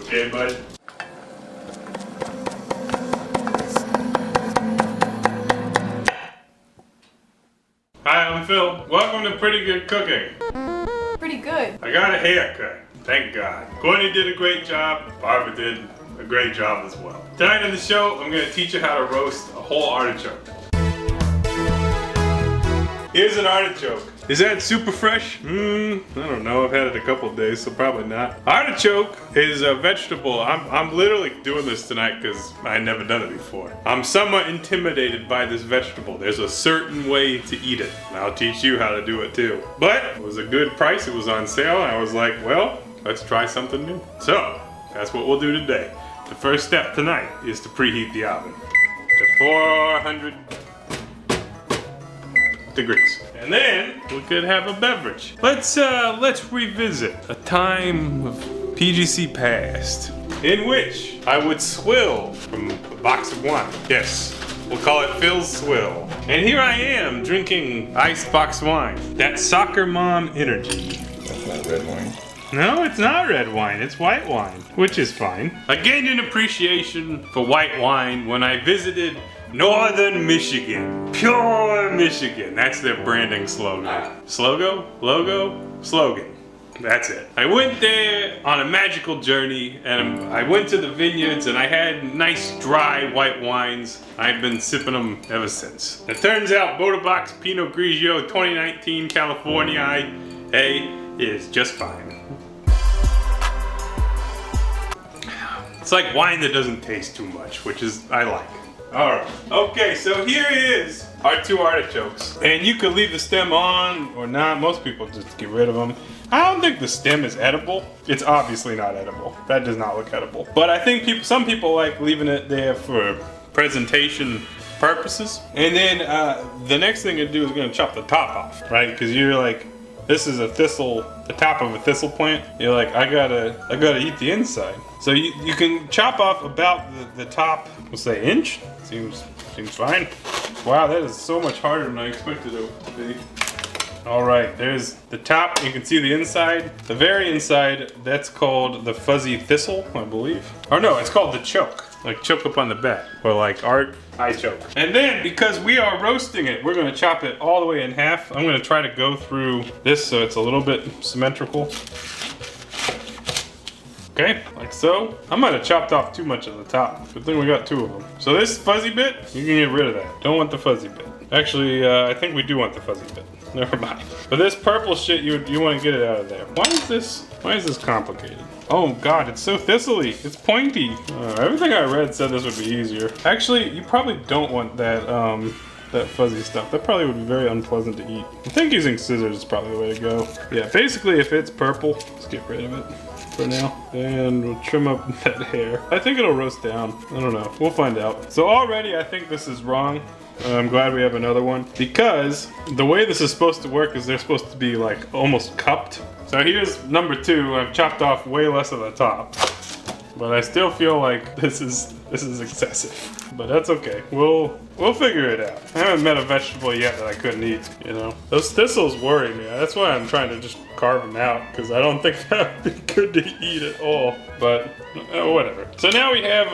Okay, bud. Hi, I'm Phil. Welcome to Pretty Good Cooking. Pretty good. I got a haircut, thank God. Courtney did a great job. Barbara did a great job as well. Tonight on the show, I'm gonna teach you how to roast a whole artichoke. Here's an artichoke. Is that super fresh? I don't know. I've had it a couple of days, so probably not. Artichoke is a vegetable. I'm literally doing this tonight because I had never done it before. I'm somewhat intimidated by this vegetable. There's a certain way to eat it. And I'll teach you how to do it too. But it was a good price. It was on sale. And I was like, well, let's try something new. So that's what we'll do today. The first step tonight is to preheat the oven to 400 degrees. And then we could have a beverage. Let's revisit a time of PGC past in which I would swill from a box of wine. Yes, we'll call it Phil's Swill. And here I am drinking iced box wine. That soccer mom energy. That's not red wine. No, it's not red wine, it's white wine, which is fine. I gained an appreciation for white wine when I visited Northern Michigan. Pure Michigan. That's their branding slogan. Slogan. That's it. I went there on a magical journey and I went to the vineyards and I had nice dry white wines. I've been sipping them ever since. It turns out Botobox Pinot Grigio 2019 California is just fine. It's like wine that doesn't taste too much, which is, I like. Alright, okay, so here is our two artichokes. And you could leave the stem on or not. Most people just get rid of them. I don't think the stem is edible. It's obviously not edible. That does not look edible. But I think some people like leaving it there for presentation purposes. And then the next thing to do is gonna chop the top off, right? Because you're like, this is a thistle, the top of a thistle plant. You're like, I gotta eat the inside. So you can chop off about the top, we'll say inch. Seems fine. Wow, that is so much harder than I expected it to be. All right, there's the top. You can see the inside. The very inside, that's called the fuzzy thistle, I believe. Or no, it's called the choke. Like choke up on the back, or like eye choke. And then, because we are roasting it, we're gonna chop it all the way in half. I'm gonna try to go through this so it's a little bit symmetrical. Okay, like so. I might have chopped off too much of the top. Good thing we got two of them. So this fuzzy bit, you can get rid of that. Don't want the fuzzy bit. Actually, I think we do want the fuzzy bit. Never mind. But this purple shit, you want to get it out of there. Why is this complicated? Oh God, it's so thistly. It's pointy. Everything I read said this would be easier. Actually, you probably don't want that that fuzzy stuff. That probably would be very unpleasant to eat. I think using scissors is probably the way to go. Yeah, basically if it's purple, let's get rid of it for now. And we'll trim up that hair. I think it'll roast down. I don't know. We'll find out. So already I think this is wrong. I'm glad we have another one because the way this is supposed to work is they're supposed to be like almost cupped. So here's number two. I've chopped off way less of the top, but I still feel like this is excessive. But that's okay. We'll figure it out. I haven't met a vegetable yet that I couldn't eat. You know, those thistles worry me. That's why I'm trying to just carve them out because I don't think that would be good to eat at all. But whatever. So now we have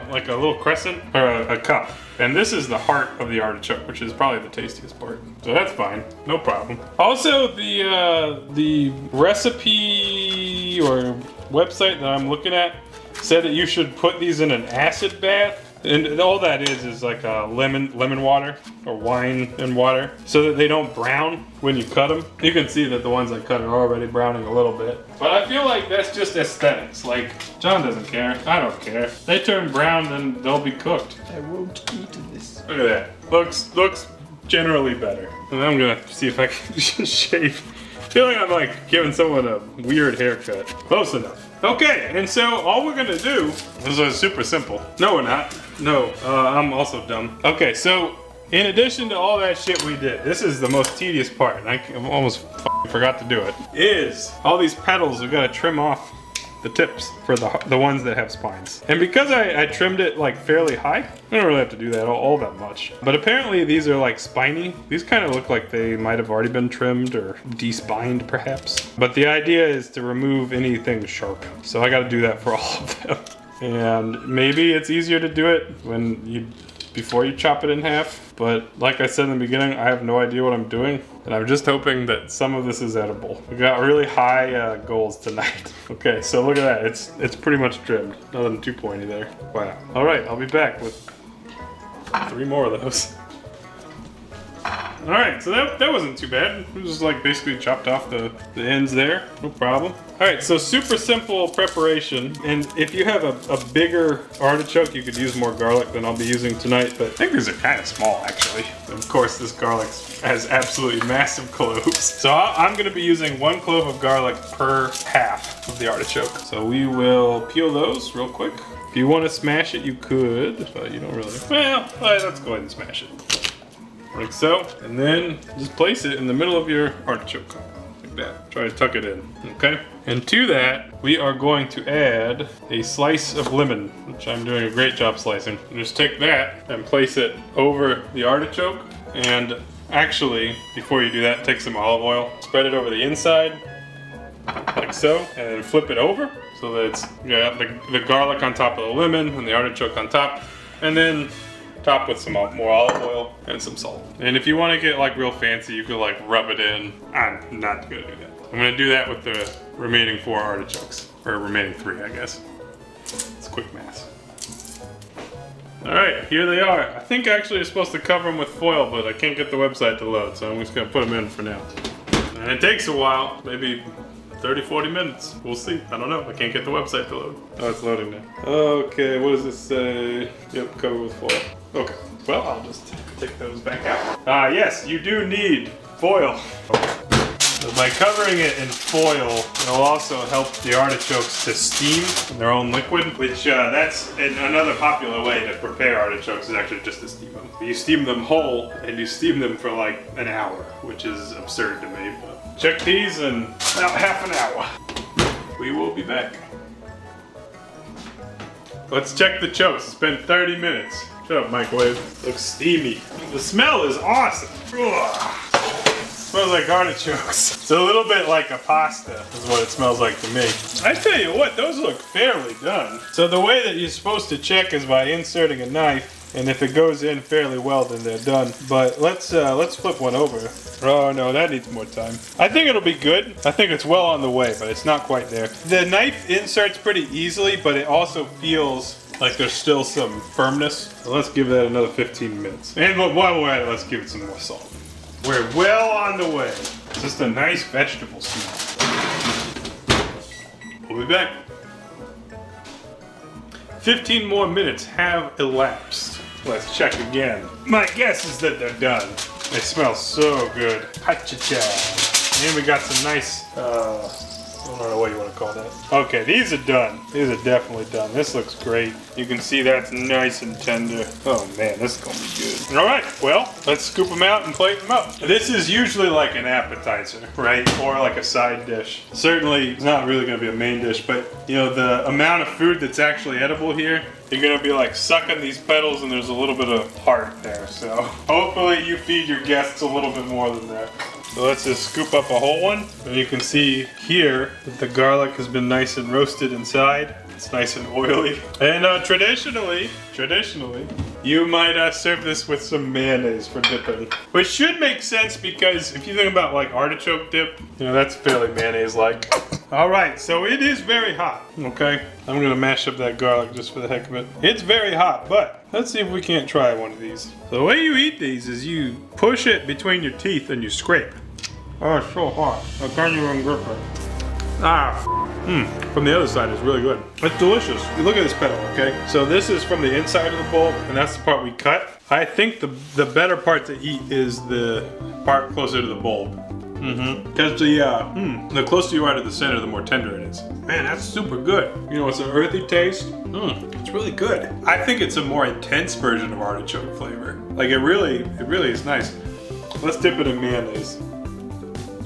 like a little crescent or a cup. And this is the heart of the artichoke, which is probably the tastiest part. So that's fine, no problem. Also, the recipe or website that I'm looking at said that you should put these in an acid bath. And all that is like a lemon water or wine and water so that they don't brown when you cut them. You can see that the ones I cut are already browning a little bit. But I feel like that's just aesthetics. Like, John doesn't care. I don't care. If they turn brown, then they'll be cooked. I won't eat this. Look at that. Looks generally better. And I'm gonna see if I can just shave. I feel like I'm like giving someone a weird haircut. Close enough. Okay, and so all we're gonna do, this is super simple. No, we're not. No, I'm also dumb. Okay, so in addition to all that shit we did, this is the most tedious part, and I almost forgot to do it, is all these petals we gotta trim off the tips for the ones that have spines. And because I trimmed it like fairly high, I don't really have to do that all that much. But apparently these are like spiny. These kind of look like they might have already been trimmed or de-spined perhaps. But the idea is to remove anything sharp. So I got to do that for all of them. And maybe it's easier to do it before you chop it in half. But like I said in the beginning, I have no idea what I'm doing. And I'm just hoping that some of this is edible. We got really high goals tonight. Okay, so look at that. It's pretty much trimmed. Nothing too pointy there. Wow. All right, I'll be back with 3 more of those. All right, so that wasn't too bad. It was just like basically chopped off the ends there, no problem. All right, so super simple preparation. And if you have a bigger artichoke, you could use more garlic than I'll be using tonight, but I think these are kind of small actually. And of course, this garlic has absolutely massive cloves. So I'm gonna be using 1 clove of garlic per half of the artichoke. So we will peel those real quick. If you wanna smash it, you could, but you don't really. Well, let's go ahead and smash it. Like so, and then just place it in the middle of your artichoke, like that. Try to tuck it in, okay? And to that, we are going to add a slice of lemon, which I'm doing a great job slicing. And just take that and place it over the artichoke. And actually, before you do that, take some olive oil, spread it over the inside, like so, and then flip it over so that it's got the garlic on top of the lemon and the artichoke on top. And then top with some more olive oil and some salt. And if you want to get like real fancy, you could like rub it in. I'm not gonna do that. I'm gonna do that with the remaining 4 artichokes, or remaining 3, I guess. It's quick math. All right, here they are. I think actually you're supposed to cover them with foil, but I can't get the website to load, so I'm just gonna put them in for now. And it takes a while, maybe 30-40 minutes. We'll see. I don't know. I can't get the website to load. Oh, it's loading now. Okay, what does this say? Yep, cover with foil. Okay, well, I'll just take those back out. Yes, you do need foil. So by covering it in foil, it'll also help the artichokes to steam in their own liquid, which that's another popular way to prepare artichokes is actually just to steam them. You steam them whole, and you steam them for like an hour, which is absurd to me. But check these in about half an hour. We will be back. Let's check the chokes. It's been 30 minutes. Shut up, MacLeod. Looks steamy. The smell is awesome. Ugh. Smells like artichokes. It's a little bit like a pasta is what it smells like to me. I tell you what, those look fairly done. So the way that you're supposed to check is by inserting a knife, and if it goes in fairly well, then they're done. But let's flip one over. Oh no, that needs more time. I think it'll be good. I think it's well on the way, but it's not quite there. The knife inserts pretty easily, but it also feels like there's still some firmness. So let's give that another 15 minutes. And while we're at it, let's give it some more salt. We're well on the way. It's just a nice vegetable smell. We'll be back. 15 more minutes have elapsed. Let's check again. My guess is that they're done. They smell so good. Artichoke. And we got some nice, I don't know what you want to call that. Okay, these are done. These are definitely done. This looks great. You can see that's nice and tender. Oh man, this is gonna be good. All right, well, let's scoop them out and plate them up. This is usually like an appetizer, right? Or like a side dish. Certainly, it's not really gonna be a main dish, but you know, the amount of food that's actually edible here, you're gonna be like sucking these petals and there's a little bit of heart there. So hopefully you feed your guests a little bit more than that. So let's just scoop up a whole one. And you can see here that the garlic has been nice and roasted inside. It's nice and oily. And traditionally, you might serve this with some mayonnaise for dipping. Which should make sense because if you think about like artichoke dip, you know, that's fairly mayonnaise-like. All right, so it is very hot, okay? I'm gonna mash up that garlic just for the heck of it. It's very hot, but let's see if we can't try one of these. So the way you eat these is you push it between your teeth and you scrape. Oh, it's so hot. I can't even grip it. From the other side, it's really good. It's delicious. Look at this petal, okay? So this is from the inside of the bulb, and that's the part we cut. I think the better part to eat is the part closer to the bulb. Because the closer you are to the center, the more tender it is. Man, that's super good. You know, it's an earthy taste. It's really good. I think it's a more intense version of artichoke flavor. Like it really is nice. Let's dip it in mayonnaise.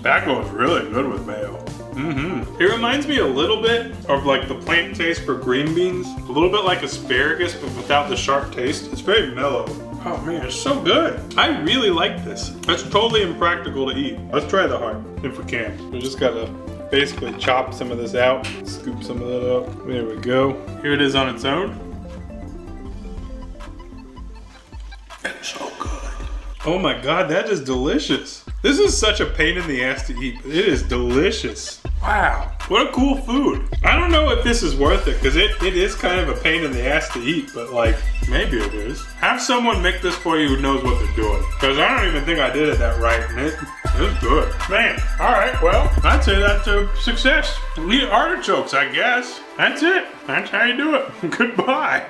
That goes really good with mayo. It reminds me a little bit of like the plant taste for green beans. A little bit like asparagus, but without the sharp taste. It's very mellow. Oh man, it's so good. I really like this. It's totally impractical to eat. Let's try the heart, if we can. We just gotta basically chop some of this out, scoop some of that out. There we go. Here it is on its own. It's so good. Oh my God, that is delicious. This is such a pain in the ass to eat, but it is delicious. Wow, what a cool food. I don't know if this is worth it, because it is kind of a pain in the ass to eat, but like, maybe it is. Have someone make this for you who knows what they're doing, because I don't even think I did it that right, and it was good. Man, all right, well, I'd say that's a success. We eat artichokes, I guess. That's it. That's how you do it. Goodbye.